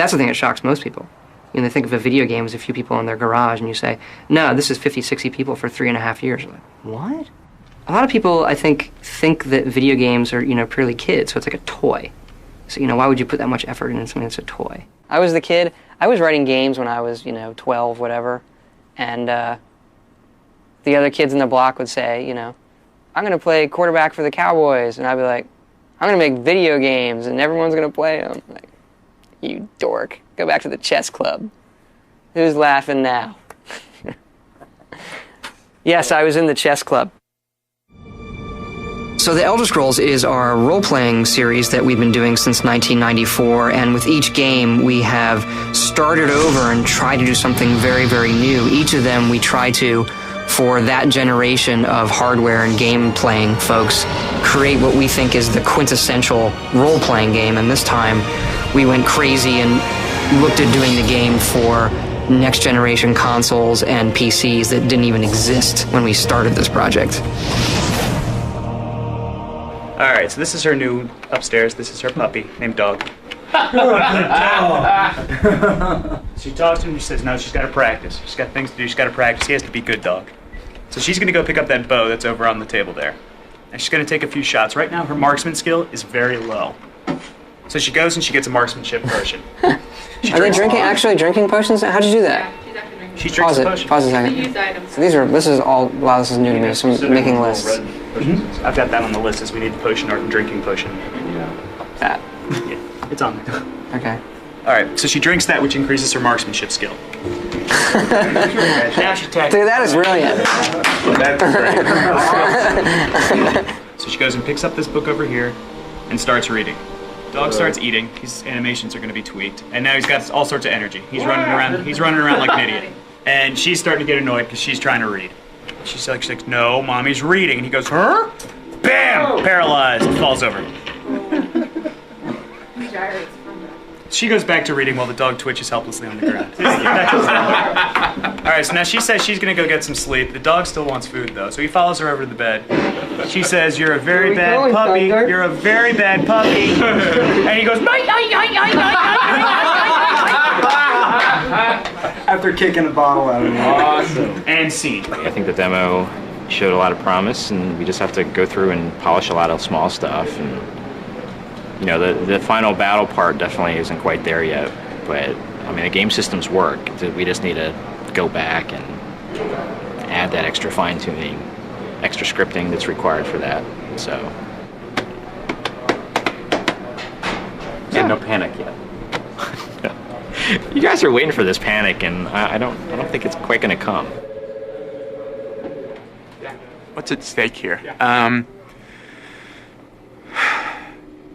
That's the thing that shocks most people. They think of a video game as a few people in their garage, and you say, no, this is 50, 60 people for 3.5 years. Like, what? A lot of people, I think that video games are, purely kids, so it's like a toy. So, why would you put that much effort into something that's a toy? I was the kid. I was writing games when I was, 12, whatever. And the other kids in the block would say, I'm going to play quarterback for the Cowboys. And I'd be like, I'm going to make video games, and everyone's going to play them. Like, you dork. Go back to the chess club. Who's laughing now? Yes, I was in the chess club. So The Elder Scrolls is our role-playing series that we've been doing since 1994, and with each game we have started over and tried to do something very, very new. Each of them we try to, for that generation of hardware and game-playing folks, create what we think is the quintessential role-playing game, and this time we went crazy and looked at doing the game for next-generation consoles and PCs that didn't even exist when we started this project. Alright, so this is her new upstairs. This is her puppy named Dog. She talks to him and she says, no, she's got to practice. She's got things to do. She's got to practice. He has to be good dog. So she's going to go pick up that bow that's over on the table there. And she's going to take a few shots. Right now, her marksman skill is very low. So she goes and she gets a marksmanship potion. Are they actually drinking potions? How'd you do that? Yeah, she's actually drinking. She drinks the potion. Pause a second. Used items. So this is all, wow, this is new to me, so I'm making lists. I've got that on the list as we need the potion or drinking potion. That. Yeah, it's on there. Okay. Alright, so she drinks that, which increases her marksmanship skill. Now she's attacking. Dude, that is brilliant. So she goes and picks up this book over here and starts reading. Dog starts eating. His animations are going to be tweaked, and now he's got all sorts of energy. He's running around. He's running around like an idiot, and she's starting to get annoyed because she's trying to read. She's like, "No, mommy's reading," and he goes, "Her?" Bam! Paralyzed. Falls over. She goes back to reading while the dog twitches helplessly on the ground. Alright, so now she says she's gonna go get some sleep. The dog still wants food though, so he follows her over to the bed. She says, "You're a very bad puppy. You're a very bad puppy." And he goes, after kicking a bottle out of him. Awesome. And scene. I think the demo showed a lot of promise, and we just have to go through and polish a lot of small stuff. And the final battle part definitely isn't quite there yet, but I mean the game systems work. We just need to go back and add that extra fine-tuning, extra scripting that's required for that. So yeah, no panic yet. You guys are waiting for this panic, and I don't think it's quite going to come. What's at stake here?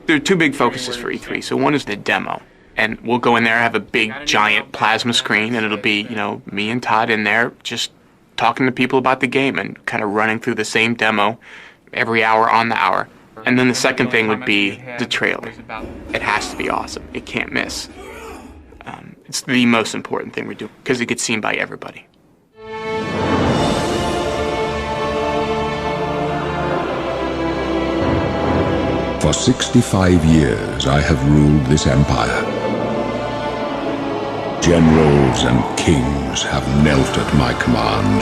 There are two big focuses for E3. So one is the demo, and we'll go in there, have a big giant plasma screen, and it'll be, me and Todd in there just talking to people about the game and kind of running through the same demo every hour on the hour. And then the second thing would be the trailer. It has to be awesome. It can't miss. It's the most important thing we do because it gets seen by everybody. For 65 years I have ruled this empire. Generals and kings have knelt at my command.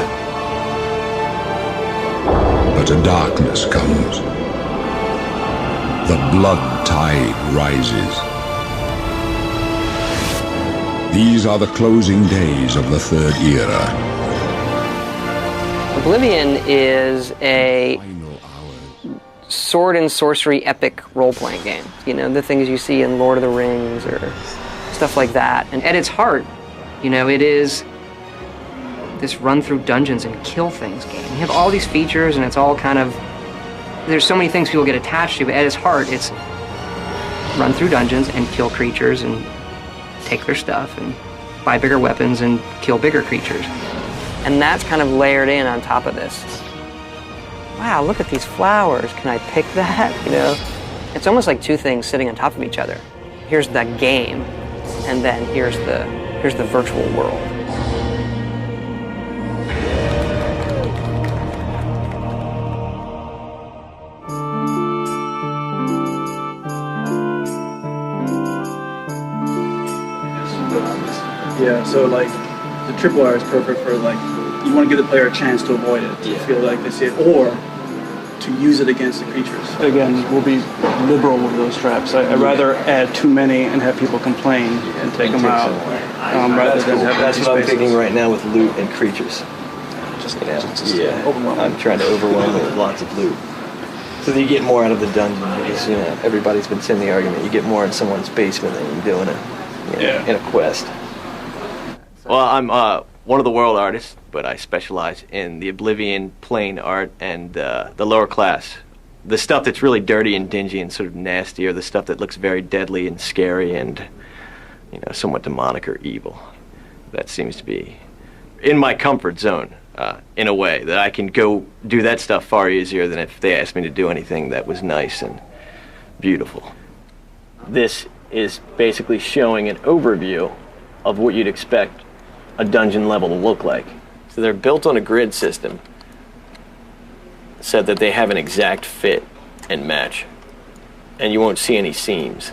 But a darkness comes. The blood tide rises. These are the closing days of the Third Era. Oblivion is a sword and sorcery epic role-playing game. The things you see in Lord of the Rings or stuff like that. And at its heart, it is this run through dungeons and kill things game. You have all these features and it's all kind of, there's so many things people get attached to, but at its heart, it's run through dungeons and kill creatures and take their stuff and buy bigger weapons and kill bigger creatures. And that's kind of layered in on top of this. Wow, look at these flowers. Can I pick that? It's almost like two things sitting on top of each other. Here's the game, and then here's the virtual world. Yeah, so like the tripwire is perfect for like, you want to give the player a chance to avoid it, to feel like they see it, or to use it against the creatures. Again, we'll be liberal with those traps. I'd rather add too many and have people complain and take them out, rather than have That's what I'm spaces. thinking right now with loot and creatures. I'm trying to overwhelm it with lots of loot. So that you get more out of the dungeon, because everybody's been saying the argument, you get more in someone's basement than you do in a quest. Well, I'm one of the world artists, but I specialize in the Oblivion plane art and the lower class. The stuff that's really dirty and dingy and sort of nasty, or the stuff that looks very deadly and scary and somewhat demonic or evil. That seems to be in my comfort zone. In a way that I can go do that stuff far easier than if they asked me to do anything that was nice and beautiful. This is basically showing an overview of what you'd expect a dungeon level to look like. So they're built on a grid system so that they have an exact fit and match, and you won't see any seams.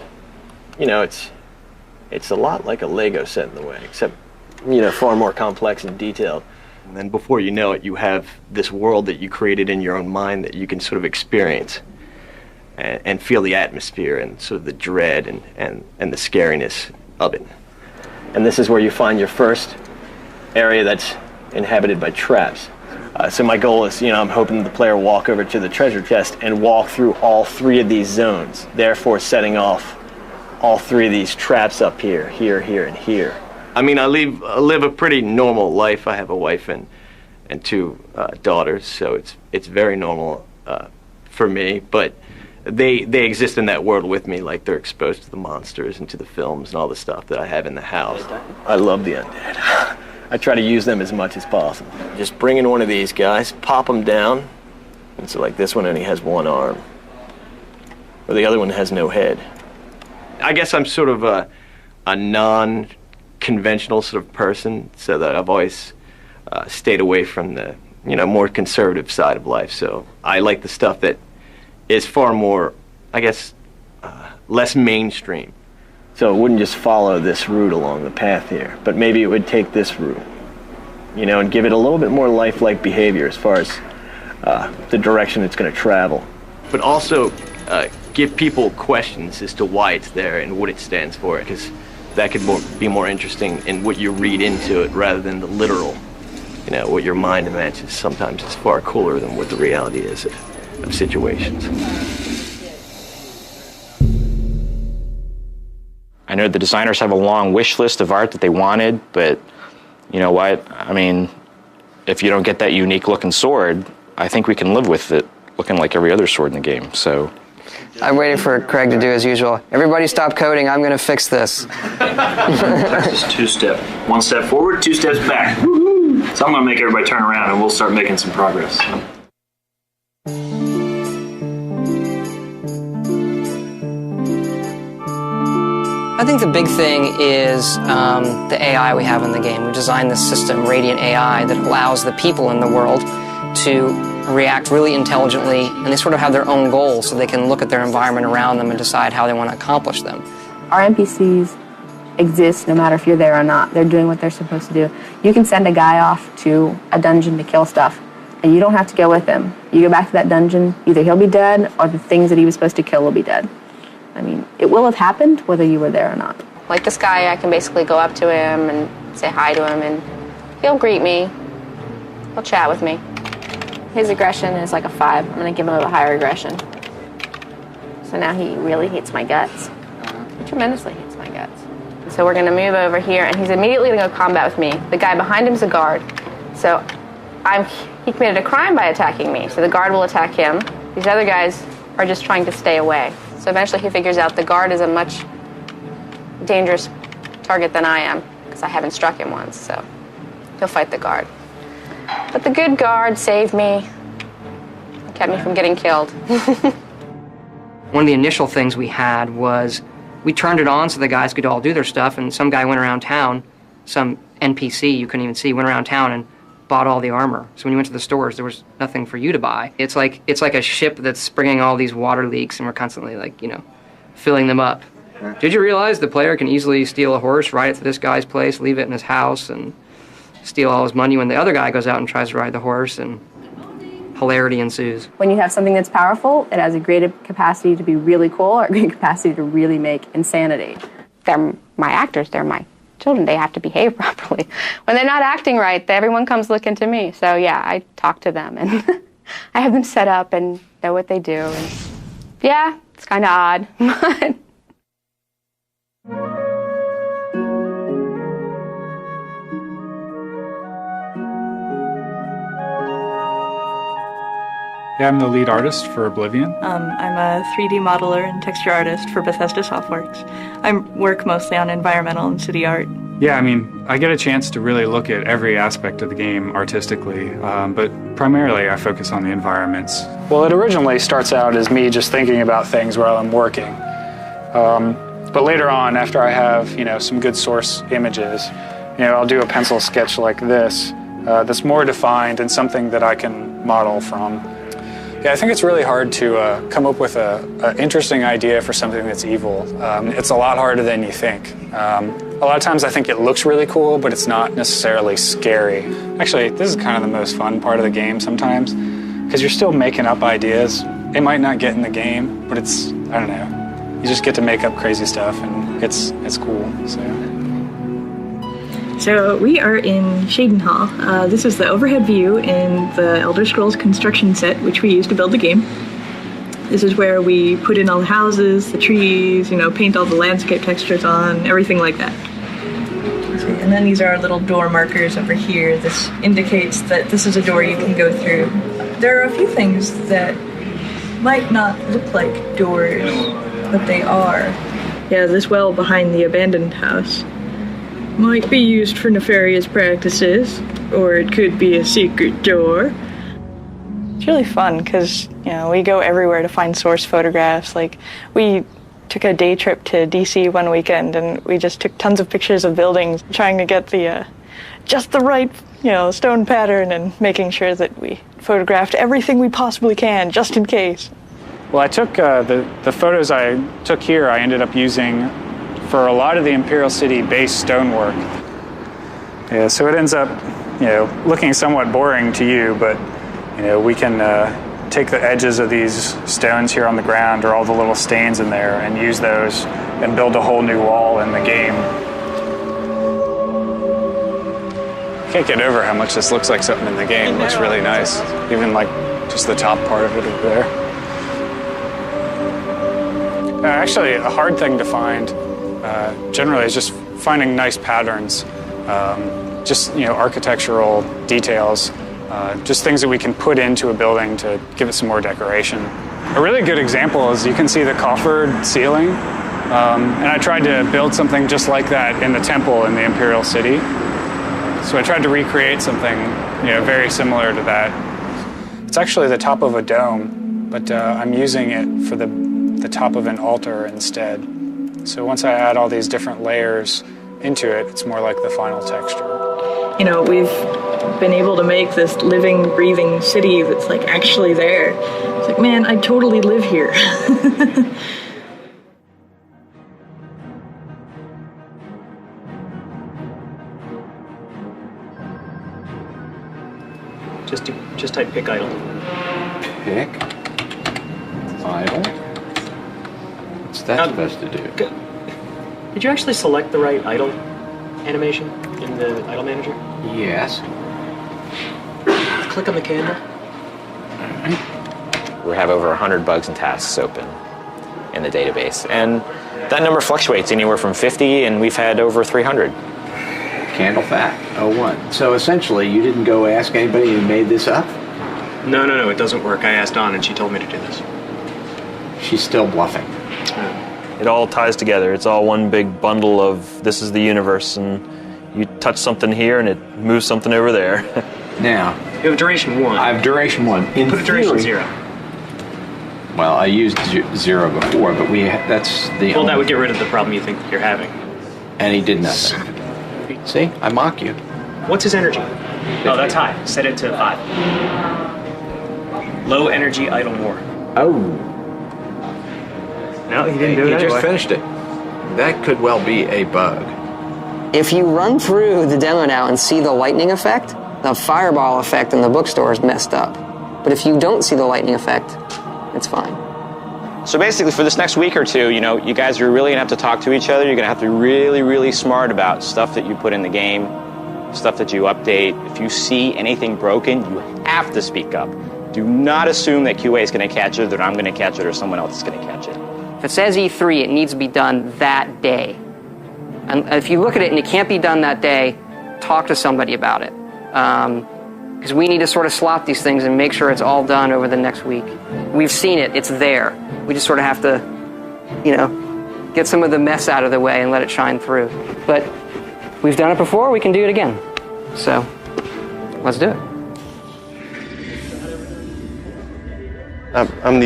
It's a lot like a Lego set in the way, except far more complex and detailed. And then before you know it, you have this world that you created in your own mind that you can sort of experience and feel the atmosphere and sort of the dread and the scariness of it. And this is where you find your first area that's inhabited by traps. So my goal is, I'm hoping the player walk over to the treasure chest and walk through all 3 of these zones, therefore setting off all 3 of these traps up here, here, and here. I mean, I live a pretty normal life. I have a wife and 2 daughters, so it's very normal for me. But they exist in that world with me, like they're exposed to the monsters and to the films and all the stuff that I have in the house. I love the undead. I try to use them as much as possible. Just bring in one of these guys, pop them down, and so like this one only has 1 arm, or the other one has no head. I guess I'm sort of a non-conventional sort of person, so that I've always stayed away from the more conservative side of life. So I like the stuff that is far more, I guess, less mainstream. So it wouldn't just follow this route along the path here, but maybe it would take this route, and give it a little bit more lifelike behavior as far as the direction it's going to travel. But also give people questions as to why it's there and what it stands for, because that could be more interesting in what you read into it rather than the literal. What your mind imagines sometimes is far cooler than what the reality is of situations. I know the designers have a long wish list of art that they wanted, but you know what? I mean, if you don't get that unique looking sword, I think we can live with it looking like every other sword in the game, so. I'm waiting for Craig to do as usual. Everybody stop coding, I'm gonna fix this. Just 2-step. 1 step forward, 2 steps back. Woo-hoo! So I'm gonna make everybody turn around and we'll start making some progress. I think the big thing is the AI we have in the game. We designed this system, Radiant AI, that allows the people in the world to react really intelligently, and they sort of have their own goals, so they can look at their environment around them and decide how they want to accomplish them. Our NPCs exist no matter if you're there or not. They're doing what they're supposed to do. You can send a guy off to a dungeon to kill stuff, and you don't have to go with him. You go back to that dungeon, either he'll be dead or the things that he was supposed to kill will be dead. I mean, it will have happened whether you were there or not. Like this guy, I can basically go up to him and say hi to him, and he'll greet me. He'll chat with me. His aggression is like a 5. I'm going to give him a higher aggression. So now he really hates my guts. He tremendously hates my guts. So we're going to move over here, and he's immediately going to go combat with me. The guy behind him's a guard. So he committed a crime by attacking me. So the guard will attack him. These other guys are just trying to stay away. So eventually he figures out the guard is a much dangerous target than I am, because I haven't struck him once, so he'll fight the guard. But the good guard saved me, kept me from getting killed. One of the initial things we had was we turned it on so the guys could all do their stuff, and some guy went around town, some NPC you couldn't even see, went around town and bought all the armor. So when you went to the stores, there was nothing for you to buy. It's like a ship that's springing all these water leaks, and we're constantly filling them up. Did you realize the player can easily steal a horse, ride it to this guy's place, leave it in his house, and steal all his money when the other guy goes out and tries to ride the horse, and hilarity ensues. When you have something that's powerful, it has a great capacity to be really cool or a great capacity to really make insanity. They're my actors, they're my children, they have to behave properly. When they're not acting right, everyone comes looking to me. So yeah, I talk to them and I have them set up and know what they do. And yeah, it's kind of odd, but... Yeah, I'm the lead artist for Oblivion. I'm a 3D modeler and texture artist for Bethesda Softworks. I work mostly on environmental and city art. Yeah, I mean, I get a chance to really look at every aspect of the game artistically, but primarily I focus on the environments. Well, it originally starts out as me just thinking about things while I'm working. But later on, after I have, some good source images, I'll do a pencil sketch like this that's more defined and something that I can model from. Yeah, I think it's really hard to come up with an interesting idea for something that's evil. It's a lot harder than you think. A lot of times I think it looks really cool, but it's not necessarily scary. Actually, this is kind of the most fun part of the game sometimes, because you're still making up ideas. It might not get in the game, but it's, I don't know, you just get to make up crazy stuff, and it's cool, So we are in Shaden Hall. This is the overhead view in the Elder Scrolls construction set, which we used to build the game. This is where we put in all the houses, the trees, paint all the landscape textures on, everything like that. And then these are our little door markers over here. This indicates that this is a door you can go through. There are a few things that might not look like doors, but they are. Yeah, this well behind the abandoned house might be used for nefarious practices, or it could be a secret door. It's really fun because, we go everywhere to find source photographs. Like, we took a day trip to DC one weekend and we just took tons of pictures of buildings, trying to get the just the right, stone pattern and making sure that we photographed everything we possibly can, just in case. Well, I took the photos I took here, I ended up using for a lot of the Imperial City base stonework. Yeah, so it ends up, looking somewhat boring to you, but, we can take the edges of these stones here on the ground or all the little stains in there and use those and build a whole new wall in the game. Can't get over how much this looks like something in the game. It looks really nice, even like just the top part of it over there. Actually, a hard thing to find generally is just finding nice patterns, just architectural details, just things that we can put into a building to give it some more decoration. A really good example is you can see the coffered ceiling, and I tried to build something just like that in the temple in the Imperial City. So I tried to recreate something very similar to that. It's actually the top of a dome, but I'm using it for the top of an altar instead. So once I add all these different layers into it, it's more like the final texture. We've been able to make this living, breathing city that's like actually there. It's like, man, I totally live here. Just type pick idle. Pick idle. What's that supposed to do? Did you actually select the right idle animation in the idle manager? Yes. Click on the candle. We have over 100 bugs and tasks open in the database, and that number fluctuates anywhere from 50, and we've had over 300. Candle fact 01. So essentially, you didn't go ask anybody who made this up? No, it doesn't work. I asked Dawn, and she told me to do this. She's still bluffing. It all ties together. It's all one big bundle of this is the universe, and you touch something here and it moves something over there. Now, you have duration 1. I have duration 1. In put a duration 0. Well, I used 0 before, but that's the Well, that would get rid of the problem you think you're having. And he did nothing. See? I mock you. What's his energy? 50. Oh, that's high. Set it to 5. Low energy, idle more. Oh. No, he didn't do it He anyway. just finished it. That could well be a bug. If you run through the demo now and see the lightning effect, the fireball effect in the bookstore is messed up. But if you don't see the lightning effect, it's fine. So basically, for this next week or two, you guys are really gonna have to talk to each other. You're gonna have to be really, really smart about stuff that you put in the game, stuff that you update. If you see anything broken, you have to speak up. Do not assume that QA is gonna catch it, that I'm gonna catch it, or someone else is gonna catch it. If it says E3, it needs to be done that day. And if you look at it and it can't be done that day, talk to somebody about it. Because we need to sort of slot these things and make sure it's all done over the next week. We've seen it, it's there. We just sort of have to, get some of the mess out of the way and let it shine through. But we've done it before, we can do it again. So, let's do it. I'm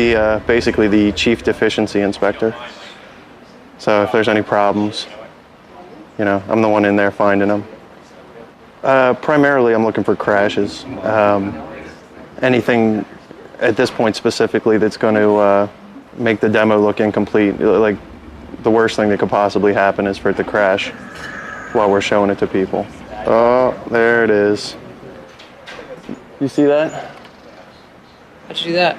basically the chief deficiency inspector. So if there's any problems, I'm the one in there finding them. Primarily, I'm looking for crashes. Anything at this point specifically that's going to make the demo look incomplete. Like, the worst thing that could possibly happen is for it to crash while we're showing it to people. Oh, there it is. You see that? How'd you do that?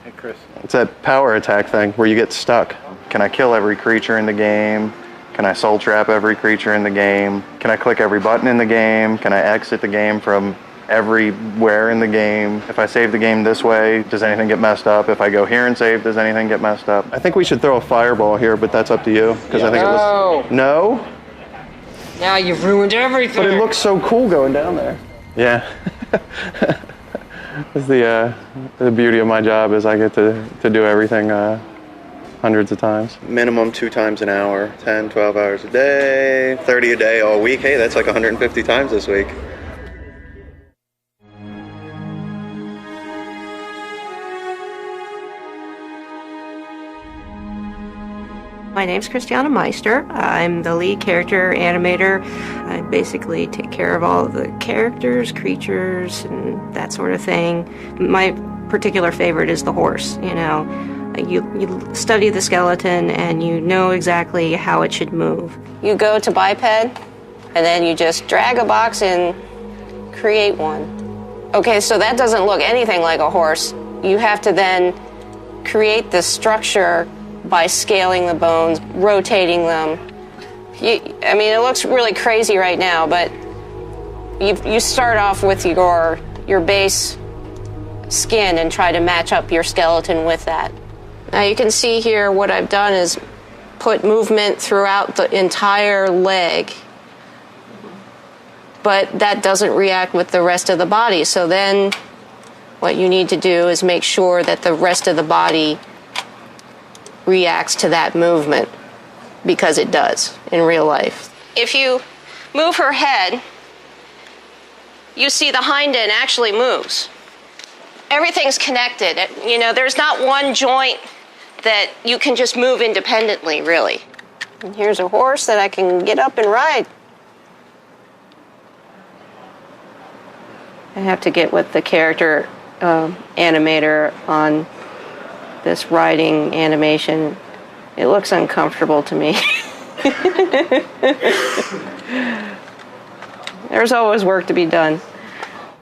Hey, Chris. It's that power attack thing where you get stuck. Can I kill every creature in the game? Can I soul trap every creature in the game? Can I click every button in the game? Can I exit the game from everywhere in the game? If I save the game this way, does anything get messed up? If I go here and save, does anything get messed up? I think we should throw a fireball here, but that's up to you. Because I think it was... No? Now you've ruined everything. But it looks so cool going down there. Yeah. That's the beauty of my job is I get to do everything hundreds of times. Minimum 2 times an hour, 10, 12 hours a day, 30 a day all week. Hey, that's like 150 times this week. My name's Christiana Meister. I'm the lead character animator. I basically take care of all of the characters, creatures, and that sort of thing. My particular favorite is the horse, You study the skeleton and you know exactly how it should move. You go to biped, and then you just drag a box and create one. Okay, so that doesn't look anything like a horse. You have to then create the structure by scaling the bones, rotating them. It looks really crazy right now, but you start off with your base skin and try to match up your skeleton with that. Now you can see here what I've done is put movement throughout the entire leg, but that doesn't react with the rest of the body. So then what you need to do is make sure that the rest of the body reacts to that movement, because it does in real life. If you move her head, you see the hind end actually moves. Everything's connected. There's not one joint that you can just move independently, really. And here's a horse that I can get up and ride. I have to get with the character animator on this riding animation. It looks uncomfortable to me. There's always work to be done.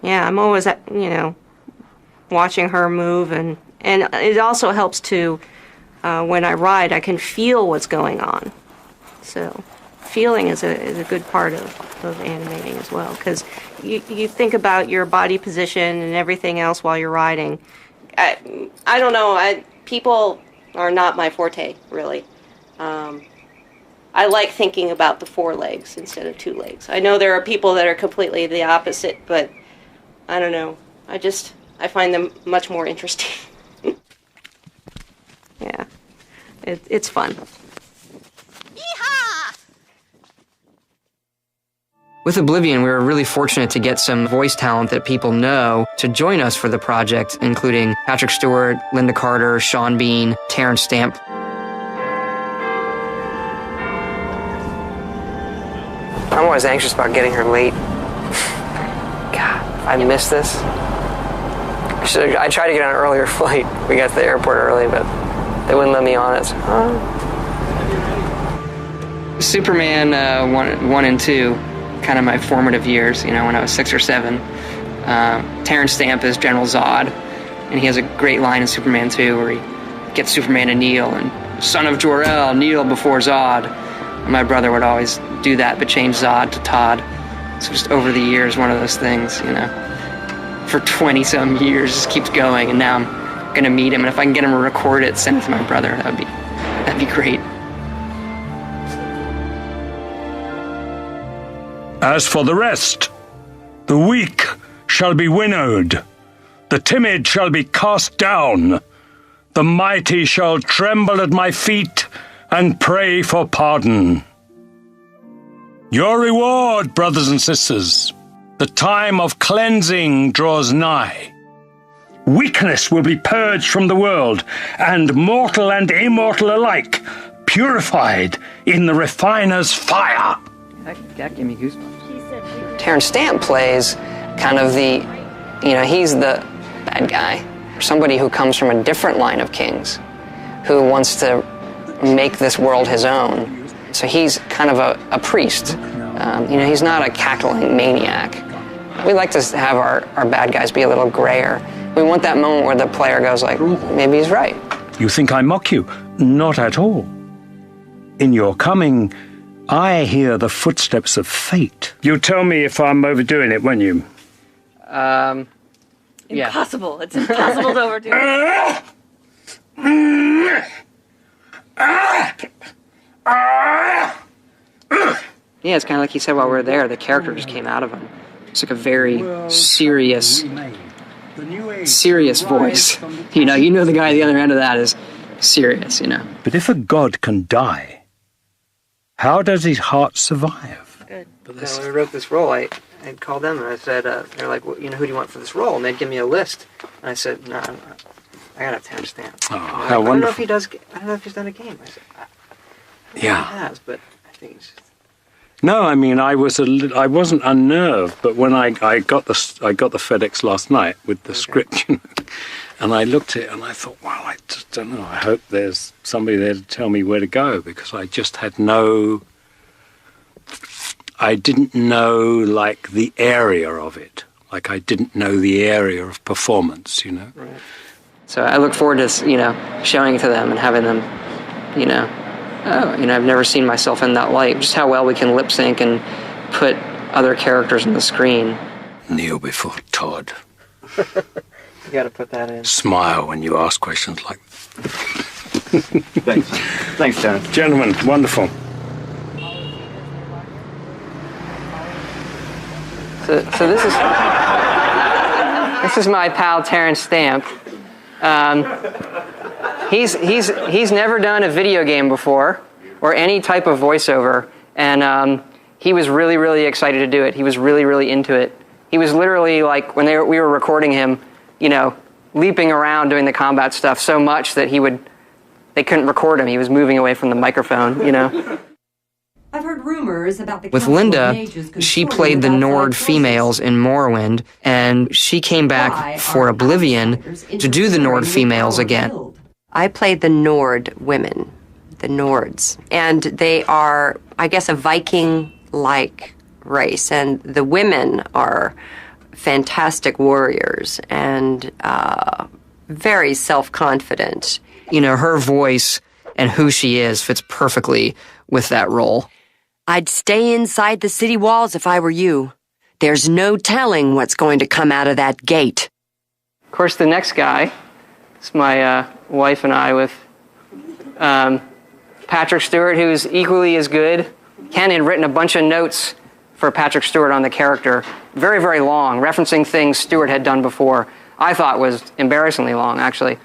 Yeah, I'm always, watching her move, and it also helps to, when I ride, I can feel what's going on. So feeling is a good part of animating as well, because you think about your body position and everything else while you're riding. I don't know, people are not my forte, really. I like thinking about the 4 legs instead of 2 legs. I know there are people that are completely the opposite, but I don't know. I find them much more interesting. Yeah, it's fun. With Oblivion, we were really fortunate to get some voice talent that people know to join us for the project, including Patrick Stewart, Linda Carter, Sean Bean, Terrence Stamp. I'm always anxious about getting her late. God, if I miss this. I tried to get on an earlier flight. We got to the airport early, but they wouldn't let me on it. So, Superman 1 and 2, kind of my formative years, you know, when I was 6 or 7. Terrence Stamp is General Zod, and he has a great line in Superman 2 where he gets Superman to kneel, and son of Jor-El, kneel before Zod. And my brother would always do that, but change Zod to Todd. So just over the years, one of those things, you know, for 20-some years, just keeps going, and now I'm gonna meet him, and if I can get him to record it, send it to my brother, that'd be great. As for the rest, the weak shall be winnowed, the timid shall be cast down, the mighty shall tremble at my feet and pray for pardon. Your reward, brothers and sisters, the time of cleansing draws nigh. Weakness will be purged from the world, and mortal and immortal alike purified in the refiner's fire. That gave me goosebumps. Terrence Stamp plays kind of the, you know, he's the bad guy. Somebody who comes from a different line of kings, who wants to make this world his own. So he's kind of a priest. You know, he's not a cackling maniac. We like to have our bad guys be a little grayer. We want that moment where the player goes like, maybe he's right. You think I mock you? Not at all. In your coming, I hear the footsteps of fate. You'll tell me if I'm overdoing it, won't you? Yeah. Impossible. It's impossible to overdo it. Yeah, it's kind of like he said while we were there, the character just came out of him. It's like a very serious voice. You know the guy at the other end of that is serious, you know. But if a god can die, how does his heart survive? Good. When we wrote this role, I called them and I said, they're like, well, you know, who do you want for this role? And they'd give me a list. And I said, no, I gotta have Terrence Stamp. Oh, like, how wonderful. I don't know if he's done a game. I said, I don't know if he has, but I think he's just... No, I mean, I wasn't unnerved, but when I got the FedEx last night with the script, you know, and I looked at it and I thought, well, I just don't know. I hope there's somebody there to tell me where to go, because I just had I didn't know, like, the area of it. Like, I didn't know the area of performance, you know. Right. So I look forward to, you know, showing it to them and having them, you know, oh, you know, I've never seen myself in that light. Just how well we can lip sync and put other characters on the screen. Kneel before Todd. You got to put that in. Smile when you ask questions like Thanks. Thanks, John. Gentlemen, wonderful. So this is my pal Terrence Stamp. He's never done a video game before or any type of voiceover, and he was really, really excited to do it. He was really, really into it. He was literally like, when we were recording him, you know, leaping around doing the combat stuff so much that they couldn't record him. He was moving away from the microphone, you know. I've heard rumors about the With Linda, she played the Nord females in Morrowind, and she came back for Oblivion to do the Nord females again. I played the Nord women, the Nords, and they are, I guess, a Viking-like race, and the women are fantastic warriors and very self-confident. You know, her voice and who she is fits perfectly with that role. I'd stay inside the city walls if I were you. There's no telling what's going to come out of that gate. Of course, the next guy is my wife and I with Patrick Stewart, who's equally as good. Ken had written a bunch of notes for Patrick Stewart on the character, very, very long, referencing things Stewart had done before. I thought was embarrassingly long, actually.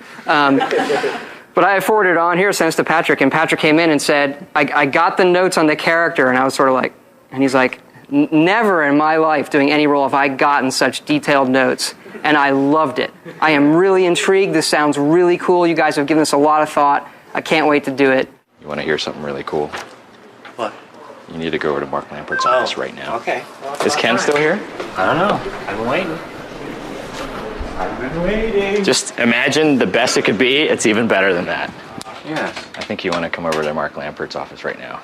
But I forwarded it on here, sent it to Patrick, and Patrick came in and said, I got the notes on the character, and I was sort of like, and he's like, never in my life doing any role have I gotten such detailed notes, and I loved it. I am really intrigued. This sounds really cool. You guys have given this a lot of thought. I can't wait to do it. You want to hear something really cool? What? You need to go over to Mark Lampert's office right now. Okay. Well, Is Ken still here? I don't know. I've been waiting. I've been waiting. Just imagine the best it could be. It's even better than that. Yes. I think you want to come over to Mark Lampert's office right now.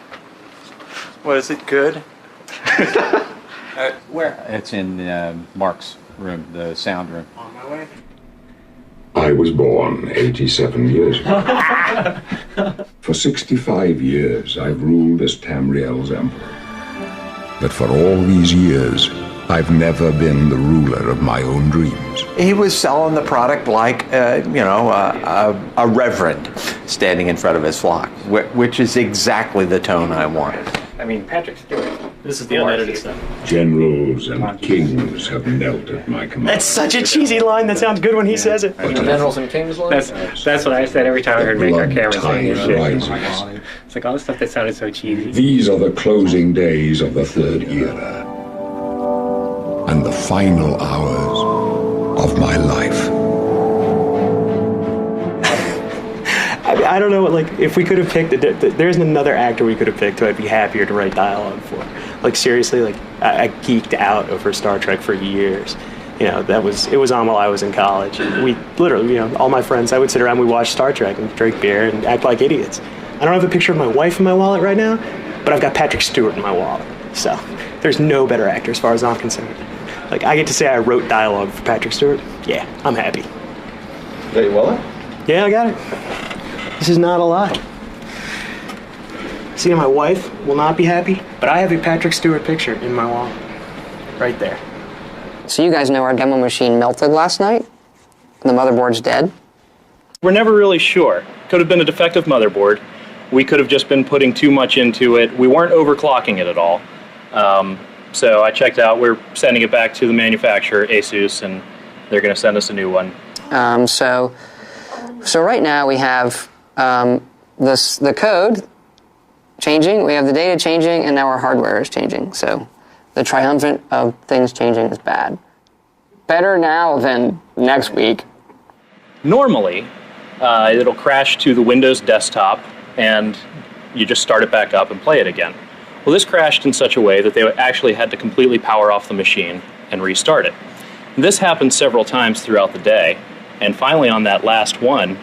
What is it, good? Where? It's in Mark's room, the sound room. On my way. I was born 87 years ago. For 65 years, I've ruled as Tamriel's emperor. But for all these years, I've never been the ruler of my own dreams. He was selling the product like, a reverend standing in front of his flock, which is exactly the tone I wanted. I mean, Patrick Stewart. This is the unedited stuff. Generals and kings have knelt at my command. That's such a cheesy line. That sounds good when he says it. Generals and kings line? That's what I said every time I heard Make Our Camera saying this shit. It's like all the stuff that sounded so cheesy. These are the closing days of the Third Era. And the final hours of my life. I don't know, like, if we could have picked, there isn't another actor we could have picked who I'd be happier to write dialogue for. Like, seriously, like, I geeked out over Star Trek for years. You know, it was on while I was in college. And we literally, all my friends, I would sit around, we'd watch Star Trek and drink beer and act like idiots. I don't have a picture of my wife in my wallet right now, but I've got Patrick Stewart in my wallet. So, there's no better actor as far as I'm concerned. Like, I get to say I wrote dialogue for Patrick Stewart. Yeah, I'm happy. Got your wallet? Yeah, I got it. This is not a lie. See, my wife will not be happy, but I have a Patrick Stewart picture in my wallet. Right there. So you guys know our demo machine melted last night? The motherboard's dead? We're never really sure. Could have been a defective motherboard. We could have just been putting too much into it. We weren't overclocking it at all. So I checked out. We're sending it back to the manufacturer, Asus, and they're going to send us a new one. So right now we have the code changing, we have the data changing, and now our hardware is changing. So the triumvirate of things changing is bad. Better now than next week. Normally, it'll crash to the Windows desktop, and you just start it back up and play it again. Well, this crashed in such a way that they actually had to completely power off the machine and restart it. This happened several times throughout the day, and finally on that last one,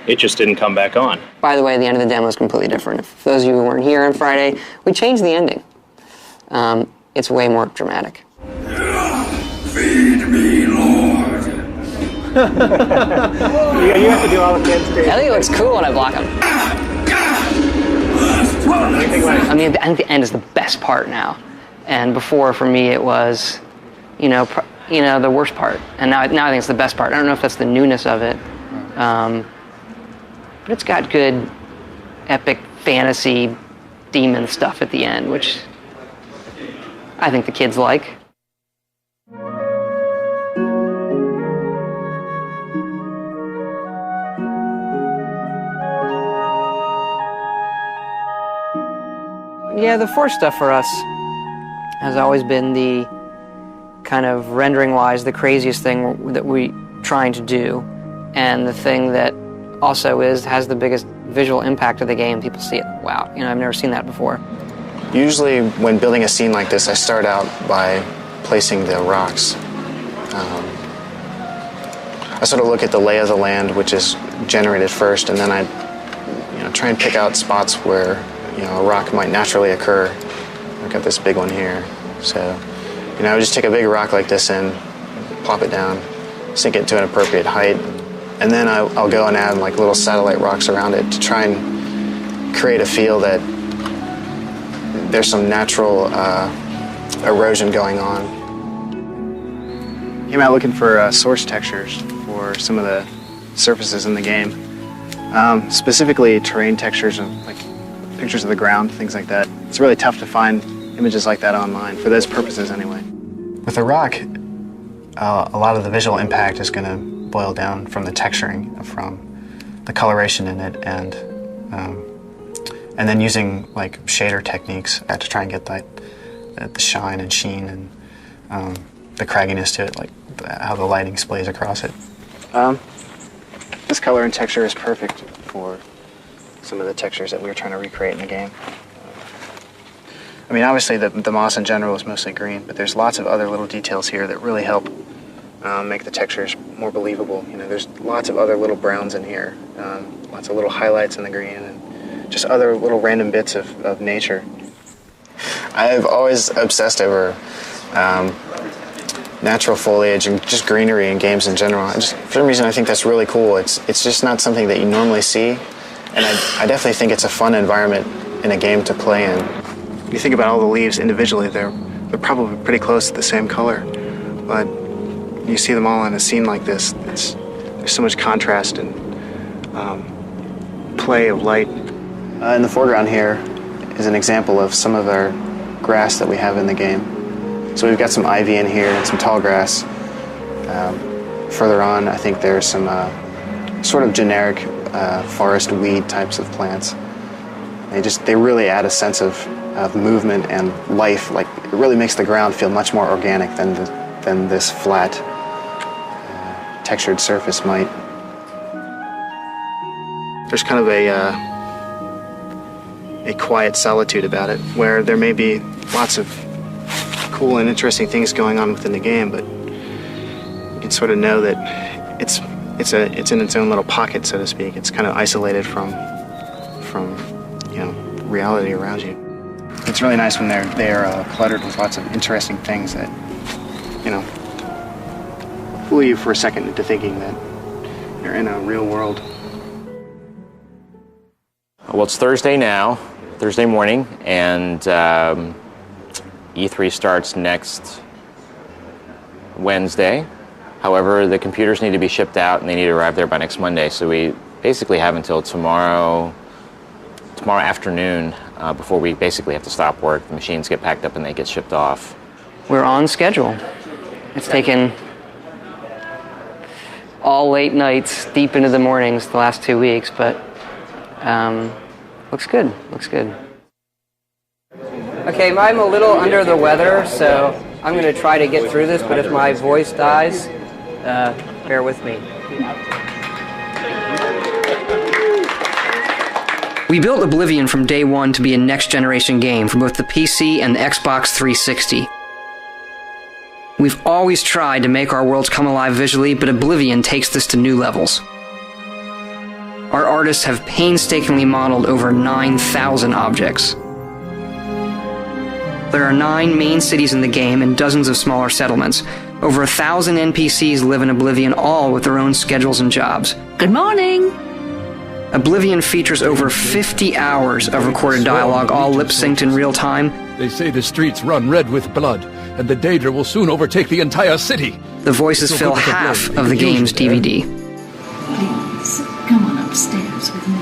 it just didn't come back on. By the way, the end of the demo is completely different. If those of you who weren't here on Friday, we changed the ending. It's way more dramatic. Feed me, Lord. You have to do all the kids' I think it looks cool when I block them. I mean, I think the end is the best part now. And before, for me, it was, the worst part. And now I think it's the best part. I don't know if that's the newness of it. But it's got good, epic fantasy demon stuff at the end, which I think the kids like. Yeah, the Force stuff for us has always been the kind of rendering-wise the craziest thing that we're trying to do, and the thing that also has the biggest visual impact of the game. People see it, wow, I've never seen that before. Usually when building a scene like this, I start out by placing the rocks. I sort of look at the lay of the land, which is generated first, and then I try and pick out spots where a rock might naturally occur. I've got this big one here. So, I would just take a big rock like this and plop it down, sink it to an appropriate height, and then I'll go and add like little satellite rocks around it to try and create a feel that there's some natural erosion going on. Came out looking for source textures for some of the surfaces in the game, specifically terrain textures and like pictures of the ground, things like that. It's really tough to find images like that online, for those purposes anyway. With a rock, a lot of the visual impact is going to boil down from the texturing, from the coloration in it, and then using like shader techniques to try and get the shine and sheen and the cragginess to it, like how the lighting splays across it. This color and texture is perfect for some of the textures that we were trying to recreate in the game. I mean, obviously the moss in general is mostly green, but there's lots of other little details here that really help make the textures more believable. There's lots of other little browns in here, lots of little highlights in the green, and just other little random bits of nature. I've always obsessed over natural foliage and just greenery in games in general. For some reason, I think that's really cool. It's just not something that you normally see, and I definitely think it's a fun environment in a game to play in. If you think about all the leaves individually, they're probably pretty close to the same color, but you see them all in a scene like this. There's so much contrast and play of light. In the foreground here is an example of some of our grass that we have in the game. So we've got some ivy in here and some tall grass. Further on, I think there's some sort of generic forest weed types of plants. They really add a sense of movement and life. Like, it really makes the ground feel much more organic than this flat, textured surface might. There's kind of a quiet solitude about it, where there may be lots of cool and interesting things going on within the game, but you can sort of know that it's in its own little pocket, so to speak. It's kind of isolated from reality around you. It's really nice when they're cluttered with lots of interesting things that fool you for a second into thinking that you're in a real world. Well, it's Thursday morning, and E3 starts next Wednesday. However, the computers need to be shipped out, and they need to arrive there by next Monday, so we basically have until tomorrow afternoon before we basically have to stop work. The machines get packed up and they get shipped off. We're on schedule. It's taken all late nights, deep into the mornings the last 2 weeks, but looks good. Okay, I'm a little under the weather, so I'm going to try to get through this, but if my voice dies, bear with me. We built Oblivion from day one to be a next-generation game for both the PC and the Xbox 360. We've always tried to make our worlds come alive visually, but Oblivion takes this to new levels. Our artists have painstakingly modeled over 9,000 objects. There are 9 main cities in the game and dozens of smaller settlements. Over 1,000 NPCs live in Oblivion, all with their own schedules and jobs. Good morning! Oblivion features over 50 hours of recorded dialogue, all lip-synced in real time. They say the streets run red with blood, and the Daedra will soon overtake the entire city. The voices fill half of the game's DVD. Please, come on upstairs with me.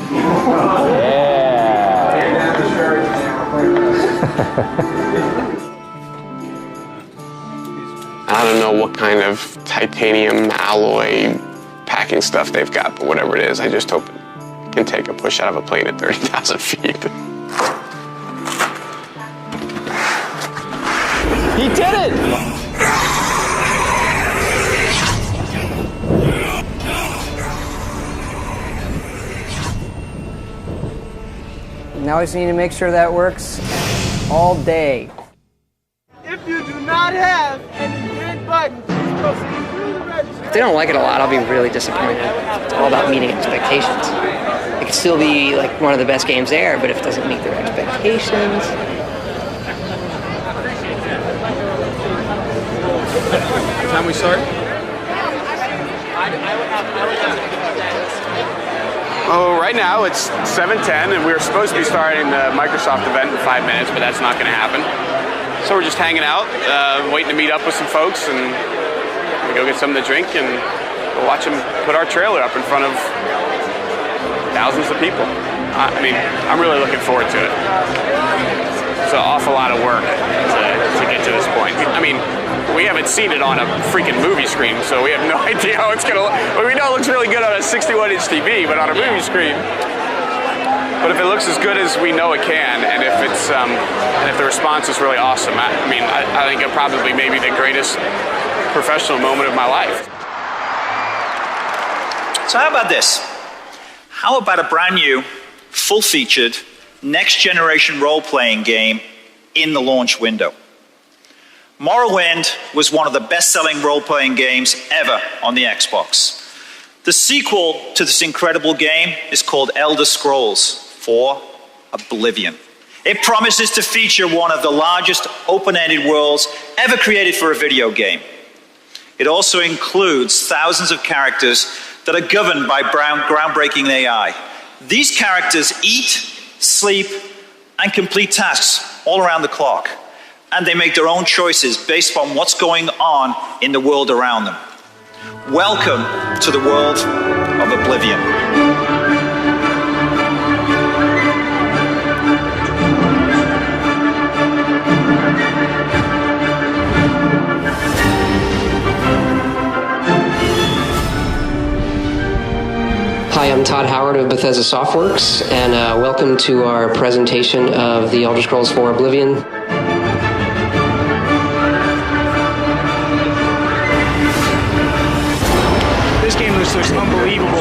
I don't know what kind of titanium alloy packing stuff they've got, but whatever it is, I just hope it can take a push out of a plane at 30,000 feet. He did it! Now I just need to make sure that works all day. If you do not have any big buttons, please proceed through the register. If they don't like it a lot, I'll be really disappointed. It's all about meeting expectations. It could still be like one of the best games there, but if it doesn't meet their expectations... What time we start? Oh, right now it's 7:10, and we were supposed to be starting the Microsoft event in 5 minutes, but that's not going to happen. So we're just hanging out, waiting to meet up with some folks, and we go get something to drink, and we'll watch them put our trailer up in front of thousands of people. I mean, I'm really looking forward to it. It's an awful lot of work to get to this point. I mean, we haven't seen it on a freaking movie screen, so we have no idea how it's going to look. Well, we know it looks really good on a 61-inch TV, but on a movie screen. But if it looks as good as we know it can, and if it's and if the response is really awesome, I think it'll probably maybe the greatest professional moment of my life. So how about this? How about a brand new, full-featured, next-generation role-playing game in the launch window? Morrowind was one of the best-selling role-playing games ever on the Xbox. The sequel to this incredible game is called Elder Scrolls IV: Oblivion. It promises to feature one of the largest open-ended worlds ever created for a video game. It also includes thousands of characters that are governed by groundbreaking AI. These characters eat, sleep, and complete tasks all around the clock. And they make their own choices based on what's going on in the world around them. Welcome to the world of Oblivion. Hi, I'm Todd Howard of Bethesda Softworks, and welcome to our presentation of The Elder Scrolls IV Oblivion. This game looks unbelievable.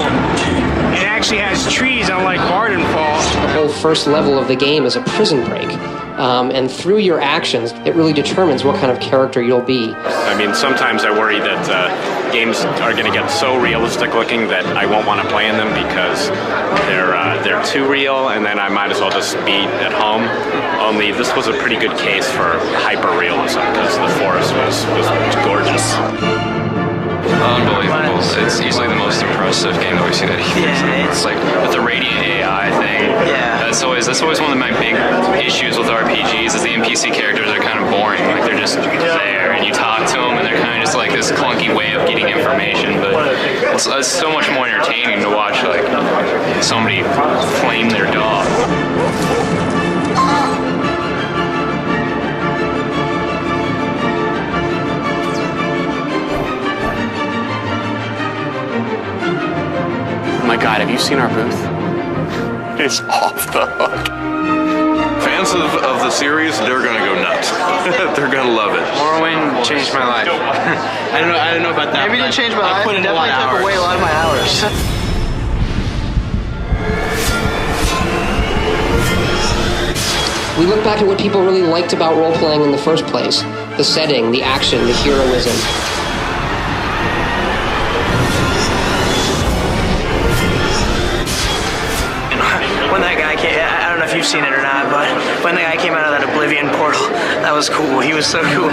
It actually has trees, unlike Bardenfall. The whole first level of the game is a prison break. And through your actions, it really determines what kind of character you'll be. I mean, sometimes I worry that games are going to get so realistic looking that I won't want to play in them because they're too real, and then I might as well just be at home. Only this was a pretty good case for hyper-realism because the forest was gorgeous. Unbelievable. It's easily the most impressive game that we've seen at E3. Yeah, it's like with the radiant AI thing. Yeah. That's always one of my big issues with RPGs is the NPC characters are kind of boring. Like they're just there and you talk to them and they're kind of just like this clunky way of getting information. But it's so much more entertaining to watch like somebody flame their dog. Oh my God, have you seen our booth? It's off the hook. Fans of the series, they're gonna go nuts. They're gonna love it. Morrowind changed my life. I don't know about that. Maybe it didn't change my life. I put in a lot of Definitely took hours. away a lot of my hours. We look back at what people really liked about role-playing in the first place. The setting, the action, the heroism. When that guy came, I don't know if you've seen it or not, but when the guy came out of that Oblivion portal, that was cool. He was so cool.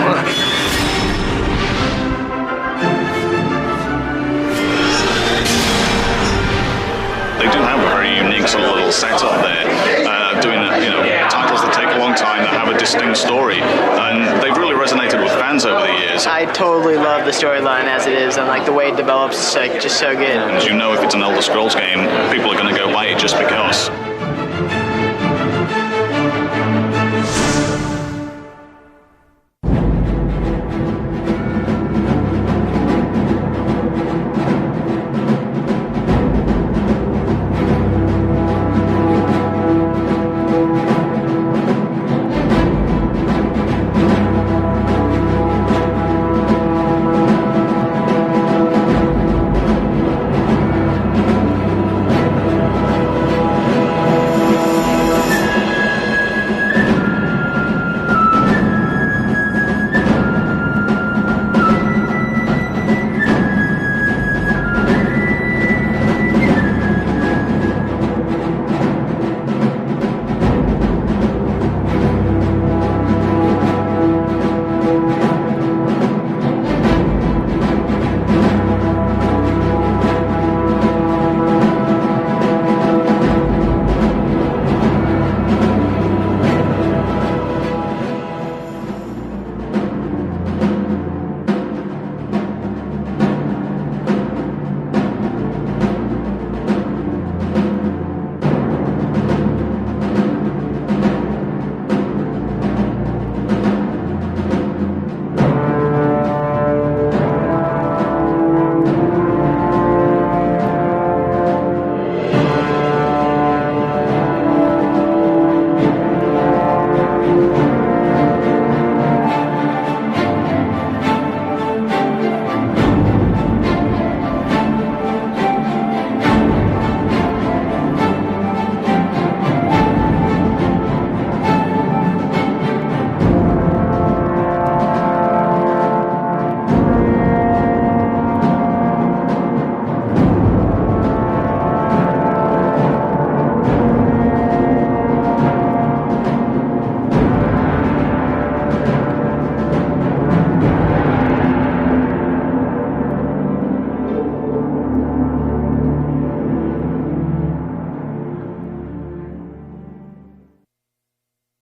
They do have a very unique sort of little setup there, doing titles that take a long time, that have a distinct story, and they've really resonated with fans over the years. I totally love the storyline as it is, and like the way it develops is like just so good. And as you know, if it's an Elder Scrolls game, people are going to go buy it just because.